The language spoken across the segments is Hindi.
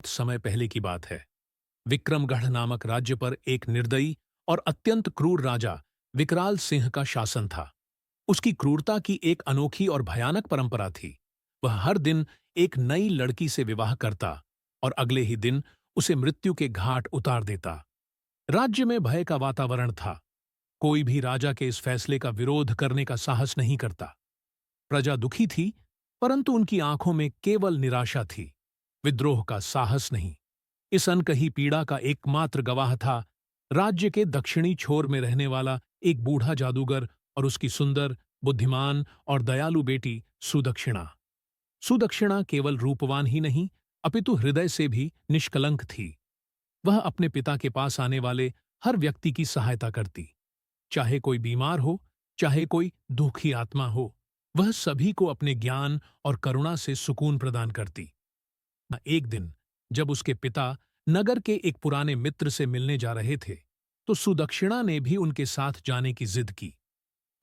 समय पहले की बात है। विक्रमगढ़ नामक राज्य पर एक निर्दयी और अत्यंत क्रूर राजा विकराल सिंह का शासन था। उसकी क्रूरता की एक अनोखी और भयानक परंपरा थी। वह हर दिन एक नई लड़की से विवाह करता और अगले ही दिन उसे मृत्यु के घाट उतार देता। राज्य में भय का वातावरण था। कोई भी राजा के इस फैसले का विरोध करने का साहस नहीं करता। प्रजा दुखी थी, परंतु उनकी आंखों में केवल निराशा थी, विद्रोह का साहस नहीं। इस अनकही पीड़ा का एकमात्र गवाह था राज्य के दक्षिणी छोर में रहने वाला एक बूढ़ा जादूगर और उसकी सुंदर, बुद्धिमान और दयालु बेटी सुदक्षिणा। सुदक्षिणा केवल रूपवान ही नहीं, अपितु हृदय से भी निष्कलंक थी। वह अपने पिता के पास आने वाले हर व्यक्ति की सहायता करती, चाहे कोई बीमार हो, चाहे कोई दुखी आत्मा हो। वह सभी को अपने ज्ञान और करुणा से सुकून प्रदान करती। एक दिन जब उसके पिता नगर के एक पुराने मित्र से मिलने जा रहे थे, तो सुदक्षिणा ने भी उनके साथ जाने की जिद की।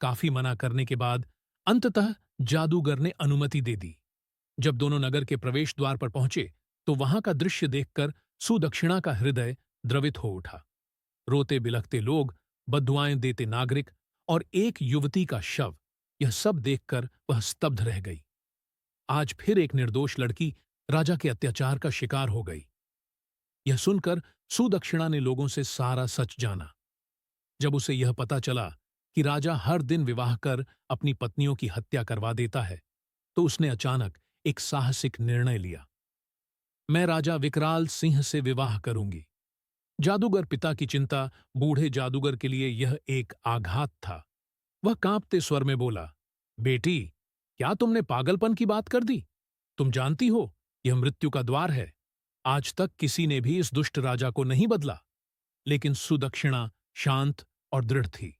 काफी मना करने के बाद अंततः जादूगर ने अनुमति दे दी। जब दोनों नगर के प्रवेश द्वार पर पहुंचे, तो वहां का दृश्य देखकर सुदक्षिणा का हृदय द्रवित हो उठा। रोते बिलखते लोग, बद्दुआएं देते नागरिक और एक युवती का शव, यह सब देखकर वह स्तब्ध रह गई। आज फिर एक निर्दोष लड़की राजा के अत्याचार का शिकार हो गई। यह सुनकर सुदक्षिणा ने लोगों से सारा सच जाना। जब उसे यह पता चला कि राजा हर दिन विवाह कर अपनी पत्नियों की हत्या करवा देता है, तो उसने अचानक एक साहसिक निर्णय लिया। मैं राजा विकराल सिंह से विवाह करूंगी। जादूगर पिता की चिंता बूढ़े जादूगर के लिए यह एक आघात था। वह कांपते स्वर में बोला, बेटी, क्या तुमने पागलपन की बात कर दी? तुम जानती हो, यह मृत्यु का द्वार है। आज तक किसी ने भी इस दुष्ट राजा को नहीं बदला। लेकिन सुदक्षिणा शांत और दृढ़ थी।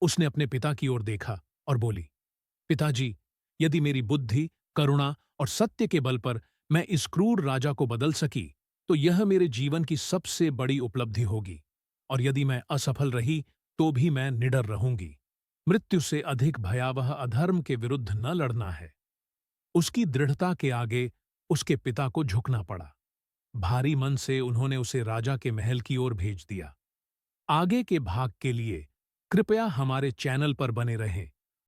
उसने अपने पिता की ओर देखा और बोली, पिताजी, यदि मेरी बुद्धि, करुणा और सत्य के बल पर मैं इस क्रूर राजा को बदल सकी, तो यह मेरे जीवन की सबसे बड़ी उपलब्धि होगी। और यदि मैं असफल रही, तो भी मैं निडर रहूंगी। मृत्यु से अधिक भयावह अधर्म के विरुद्ध न लड़ना है। उसकी दृढ़ता के आगे उसके पिता को झुकना पड़ा। भारी मन से उन्होंने उसे राजा के महल की ओर भेज दिया। आगे के भाग के लिए कृपया हमारे चैनल पर बने रहें।